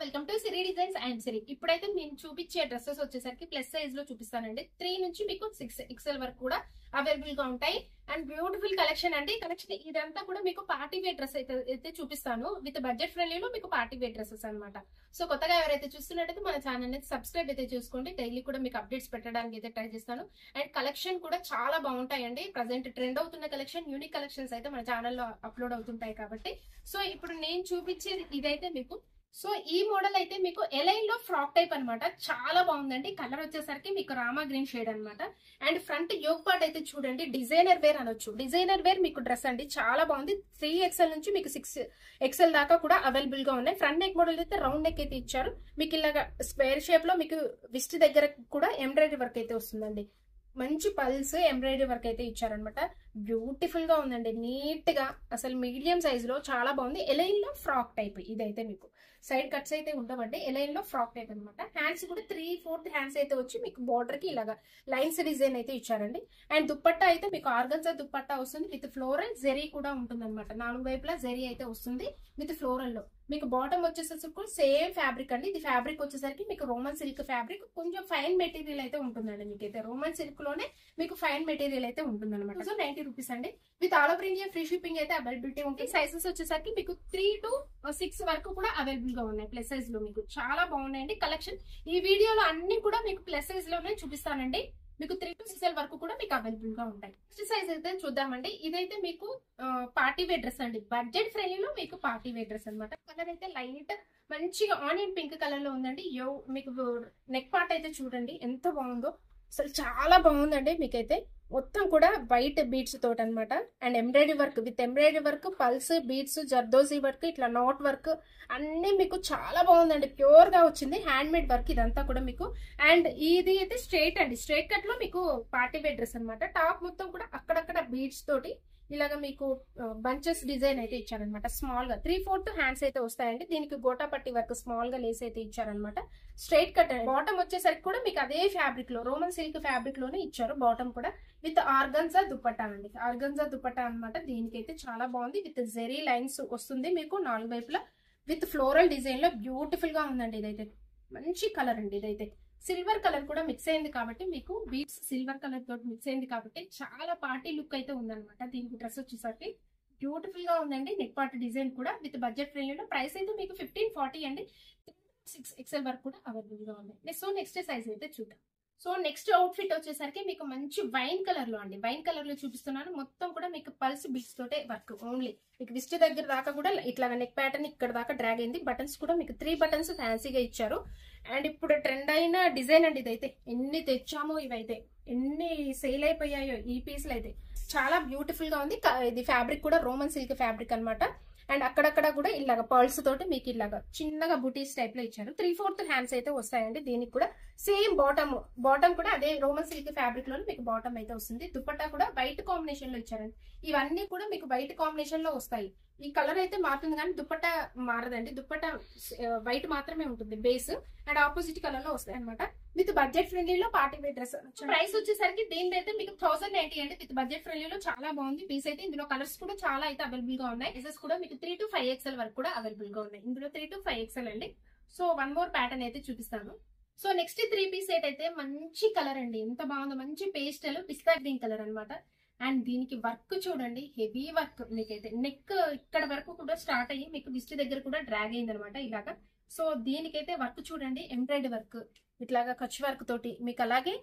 Welcome to Siri Designs and Siri. ఇప్పుడైతే నేను చూపించే డ్రెస్సెస్ వచ్చేసరికి ప్లస్ సైజ్ లో చూపిస్తానండి. 3 నుంచి మీకు 6 XL వరకు కూడా అవైలబుల్ గా ఉంటాయి. అండ్ బ్యూటిఫుల్ కలెక్షన్ అండి. కలెక్షన్ ఇదంతా కూడా మీకు పార్టీ వేర్ డ్రెస్ అయితే చూపిస్తాను. విత్ బడ్జెట్ ఫ్రెండ్లీలో మీకు పార్టీ వేర్ డ్రెస్సెస్ అనమాట. సో కొత్తగా ఎవరైతే చూస్తున్నట్టయితే మన ఛానల్ ని సబ్స్క్రైబ్ అయితే చేసుకోండి. డైలీ కూడా మీకు అప్డేట్స్ పెట్టడానికి అయితే ట్రై చేస్తాను. అండ్ కలెక్షన్ కూడా చాలా బాగుంటాయండి. ప్రజెంట్ ట్రెండ్ అవుతున్న కలెక్షన్, యూనిక్ కలెక్షన్స్ అయితే మన ఛానల్లో అప్లోడ్ అవుతుంటాయి కాబట్టి. సో ఇప్పుడు నేను చూపించేది ఇదైతే మీకు, సో ఈ మోడల్ అయితే మీకు ఎలైన్ లో ఫ్రాక్ టైప్ అనమాట. చాలా బాగుందండి. కలర్ వచ్చేసరికి మీకు రామా గ్రీన్ షేడ్ అనమాట. అండ్ ఫ్రంట్ యోగ్ పార్ట్ అయితే చూడండి, డిజైనర్ వేర్ అనొచ్చు. డిజైనర్ వేర్ మీకు డ్రెస్ అండి, చాలా బాగుంది. 3 XL నుంచి మీకు 6 XL దాకా కూడా అవైలబుల్ గా ఉన్నాయి. ఫ్రంట్ నెక్ మోడల్ అయితే రౌండ్ నెక్ అయితే ఇచ్చారు. మీకు ఇలాగా స్క్వేర్ షేప్ లో మీకు విస్ట్ దగ్గర కూడా ఎంబ్రాయిడరీ వర్క్ అయితే వస్తుందండి. మంచి పల్స్ ఎంబ్రాయిడరీ వర్క్ అయితే ఇచ్చారనమాట. బ్యూటిఫుల్ గా ఉందండి, నీట్ గా. అసలు మీడియం సైజ్ లో చాలా బాగుంది. ఎలైన్ లో ఫ్రాక్ టైప్ ఇదైతే మీకు సైడ్ కట్స్ అయితే ఉండవండి. ఎలైన్ లో ఫ్రాక్ టైప్ అనమాట. హ్యాండ్స్ కూడా 3/4 హ్యాండ్స్ అయితే వచ్చి మీకు బార్డర్ కి ఇలాగా లైన్స్ డిజైన్ అయితే ఇచ్చారండి. అండ్ దుప్పట్టా అయితే మీకు ఆర్గన్జా దుప్పట్టా వస్తుంది. విత్ ఫ్లోరల్ జెరీ కూడా ఉంటుంది అనమాట. 4 వైపులా జెరీ అయితే వస్తుంది విత్ ఫ్లోరల్ లో. మీకు బాటమ్ వచ్చేసరికి సేమ్ ఫ్యాబ్రిక్ అండి. ఇది ఫ్యాబ్రిక్ వచ్చేసరికి మీకు రోమన్ సిల్క్ ఫ్యాబ్రిక్. కొంచెం ఫైన్ మెటీరియల్ అయితే ఉంటుందండి. మీకైతే రోమన్ సిల్క్ లోనే మీకు ఫైన్ మెటీరియల్ అయితే ఉంటుంది అనమాట. సో 90 రూపీస్ అండి. With all over India free shipping అయితే అవైలబిలిటీ ఉంటుంది. సైజెస్ వచ్చేసరికి మీకు 3 to 6 వరకు కూడా అవైలబుల్ గా ఉన్నాయి. ప్లస్ సైజ్ లో మీకు చాలా బాగున్నాయండి కలెక్షన్. ఈ వీడియోలో అన్ని కూడా మీకు ప్లస్ సైజ్ లోనే చూపిస్తానండి. మీకు 3 to 6 వరకు కూడా మీకు అవైలబుల్ గా ఉంటాయి. నెక్స్ట్ సైజ్ అయితే చూద్దామండి. ఇదైతే మీకు పార్టీ వేర్ డ్రెస్ అండి. బడ్జెట్ ఫ్రెండ్లీలో మీకు పార్టీ వేర్ డ్రెస్ అనమాట. కలర్ అయితే లైట్ మంచిగా ఆనియన్ పింక్ కలర్ లో ఉందండి. మీకు నెక్ పార్ట్ అయితే చూడండి ఎంత బాగుందో. అసలు చాలా బాగుందండి. మీకైతే మొత్తం కూడా వైట్ బీడ్స్ తోటి అనమాట. And embroidery work, with embroidery work, pulse beads, zardozi work, ఇట్లా నాట్ వర్క్ అన్ని మీకు చాలా బాగుందండి. ప్యూర్ గా వచ్చింది హ్యాండ్ మేడ్ వర్క్ ఇదంతా కూడా మీకు. అండ్ ఇది అయితే స్ట్రైట్ అండి. స్ట్రైట్ కట్ లో మీకు పార్టీ వేర్ డ్రెస్ అనమాట. టాప్ మొత్తం కూడా అక్కడక్కడ బీడ్స్ తోటి ఇలాగా మీకు బంచెస్ డిజైన్ అయితే ఇచ్చారనమాట. స్మాల్ గా 3/4 హ్యాండ్స్ అయితే వస్తాయండి. దీనికి గోటా పట్టి వర్క్ స్మాల్ గా లేస్ అయితే ఇచ్చారనమాట. స్ట్రైట్ కట్ బాటమ్ వచ్చేసరికి కూడా మీకు అదే ఫ్యాబ్రిక్ లో రోమన్ సిల్క్ ఫ్యాబ్రిక్ లోనే ఇచ్చారు. బాటమ్ కూడా విత్ ఆర్గన్జా దుపట్టా అండి. ఆర్గన్జా దుపట్టా అనమాట. దీనికైతే చాలా బాగుంది. విత్ జెరీ లైన్స్ వస్తుంది మీకు 4 వైపులా. విత్ ఫ్లోరల్ డిజైన్ లో బ్యూటిఫుల్ గా ఉందండి. ఇదైతే మంచి కలర్ అండి. ఇదైతే సిల్వర్ కలర్ కూడా మిక్స్ అయింది కాబట్టి మీకు బీట్స్ సిల్వర్ కలర్ తోటి మిక్స్ అయింది కాబట్టి చాలా పార్టీ లుక్ అయితే ఉందన్నమాట. దీనికి డ్రెస్ వచ్చేసరికి బ్యూటిఫుల్ గా ఉందండి. నెక్ పార్ట్ డిజైన్ కూడా విత్ బడ్జెట్ ఫ్రెండ్లీలో. ప్రైస్ అయితే మీకు 1540 అండి. 6 XL వరకు కూడా అవైలబుల్ గా ఉన్నాయి. సో నెక్స్ట్ సైజ్ అయితే చూద్దాం. సో నెక్స్ట్ అవుట్ ఫిట్ వచ్చేసరికి మీకు మంచి వైన్ కలర్ లో అండి. వైన్ కలర్ లో చూపిస్తున్నాను. మొత్తం కూడా మీకు పల్స్ బీట్స్ తోటే వర్క్. ఓన్లీ మీకు విస్ట్ దగ్గర దాకా కూడా ఇట్లా నెక్ ప్యాటర్న్ ఇక్కడ దాకా డ్రాగ్ అయింది. బటన్స్ కూడా మీకు 3 బటన్స్ ఫ్యాన్సీగా ఇచ్చారు. అండ్ ఇప్పుడు ట్రెండ్ అయిన డిజైన్ అండి ఇదైతే. ఎన్ని తెచ్చామో ఇవైతే, ఎన్ని సేల్ అయిపోయాయో ఈ పీసులు అయితే. చాలా బ్యూటిఫుల్ గా ఉంది. ఇది ఫ్యాబ్రిక్ కూడా రోమన్ సిల్క్ ఫ్యాబ్రిక్ అనమాట. అండ్ అక్కడక్కడ కూడా ఇలాగ పర్ల్స్ తోటి మీకు ఇలాగా చిన్నగా బుటీస్ టైప్ లో ఇచ్చారు. 3/4 హ్యాండ్స్ అయితే వస్తాయండి. దీనికి కూడా సేమ్ బాటమ్ కూడా అదే రోమన్ సిల్క్ ఫ్యాబ్రిక్ లో మీకు బాటమ్ అయితే వస్తుంది. దుపట్టా కూడా వైట్ కాంబినేషన్ లో ఇచ్చారండి. ఇవన్నీ కూడా మీకు వైట్ కాంబినేషన్ లో వస్తాయి. ఈ కలర్ అయితే మారుతుంది కానీ దుపట్టా మారదండి. దుపట్టా వైట్ మాత్రమే ఉంటుంది బేస్. అండ్ ఆపోజిట్ కలర్ లో వస్తాయి అనమాట. విత్ బడ్జెట్ ఫ్రెండ్లీలో పార్టీ వేర్ డ్రెస్. ప్రైస్ వచ్చేసరికి దీని అయితే మీకు 1090 అండి. విత్ బడ్జెట్ ఫ్రెండ్లీలో చాలా బాగుంది పీస్ అయితే. ఇందులో కలర్స్ కూడా చాలా అయితే అవైలబుల్ గా ఉన్నాయి. సైజెస్ కూడా మీకు 3 to 5 XL వరకు కూడా అవైలబుల్ గా ఉన్నాయి. ఇందులో 3 to 5 XL అండి. సో 1 more ప్యాటర్న్ అయితే చూపిస్తాను. సో నెక్స్ట్ 3 పీస్ సెట్ అయితే మంచి కలర్ అండి. ఎంత బాగుందో. మంచి పేస్టల్ పిస్తా గ్రీన్ కలర్ అనమాట. అండ్ దీనికి వర్క్ చూడండి, హెవీ వర్క్. మీకైతే నెక్ ఇక్కడ వరకు కూడా స్టార్ట్ అయ్యి మీకు విస్ట్ దగ్గర కూడా డ్రాగ్ అయింది అనమాట ఇలాగా. సో దీనికైతే వర్క్ చూడండి, ఎంబ్రాయిడరీ వర్క్ ఇట్లాగా ఖర్చు వర్క్ తోటి మీకు. అలాగే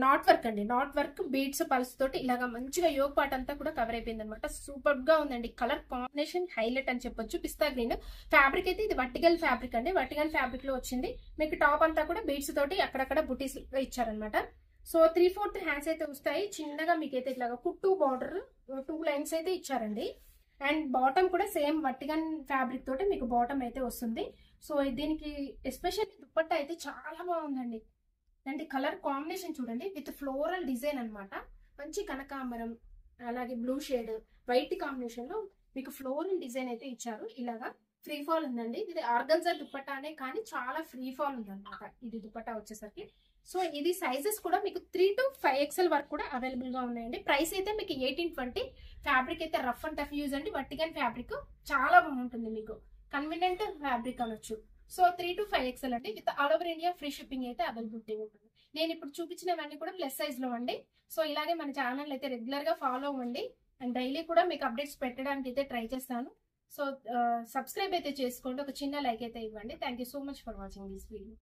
నాట్ వర్క్ అండి. నాట్ వర్క్ బీడ్స్ పల్స్ తోటి ఇలాగా మంచిగా యోగ్ పార్ట్ అంతా కూడా కవర్ అయిపోయింది అనమాట. సూపర్ గా ఉందండి. కలర్ కాంబినేషన్ హైలైట్ అని చెప్పొచ్చు. పిస్తా గ్రీన్ ఫ్యాబ్రిక్ అయితే ఇది వర్టికల్ ఫ్యాబ్రిక్ అండి. వర్టికల్ ఫ్యాబ్రిక్ లో వచ్చింది. మీకు టాప్ అంతా కూడా బీడ్స్ తోటి అక్కడక్కడ బుటీస్ ఇచ్చారనమాట. సో 3/4 హ్యాండ్స్ అయితే వస్తాయి. చిన్నగా మీకైతే ఇట్లాగా కుట్టు బార్డర్ 2 లైన్స్ అయితే ఇచ్చారండి. అండ్ బాటమ్ కూడా సేమ్ వర్టికల్ ఫ్యాబ్రిక్ తోటి మీకు బాటమ్ అయితే వస్తుంది. సో దీనికి ఎస్పెషల్లీ దుపట్టా అయితే చాలా బాగుందండి. అంటే కలర్ కాంబినేషన్ చూడండి, విత్ ఫ్లోరల్ డిజైన్ అనమాట. మంచి కనకాంబరం అలాగే బ్లూ షేడ్ వైట్ కాంబినేషన్ లో మీకు ఫ్లోరల్ డిజైన్ అయితే ఇచ్చారు. ఇలాగా ఫ్రీ ఫాల్ ఉందండి. ఇది ఆర్గన్జా దుపట్టానే కానీ చాలా ఫ్రీ ఫాల్ ఉందన్నమాట ఇది దుపట్టా వచ్చేసరికి. సో ఇది సైజెస్ కూడా మీకు 3 to 5 XL వరకు కూడా అవైలబుల్ గా ఉన్నాయండి. ప్రైస్ అయితే మీకు 1820. ఫ్యాబ్రిక్ అయితే రఫ్ అండ్ టఫ్ యూజ్ అండి. వర్టికల్ ఫ్యాబ్రిక్ చాలా బాగుంటుంది. మీకు కన్వీనియంట్ ఫ్యాబ్రిక్ అనొచ్చు. సో 3 to 5 XL అండి, with all over India free shipping అయితే అవైలబిలిటీ ఉంటుంది. నేను ఇప్పుడు చూపించినవన్నీ కూడా ప్లస్ సైజ్ లో అండి. సో ఇలాగే మన ఛానల్ అయితే రెగ్యులర్ గా ఫాలో అవ్వండి, అండ్ డైలీ కూడా మీకు అప్డేట్స్ పెట్టడానికి అయితే ట్రై చేస్తాను. సో సబ్స్క్రైబ్ అయితే చేసుకోండి, ఒక చిన్న లైక్ అయితే ఇవ్వండి. Thank you so much for watching this video.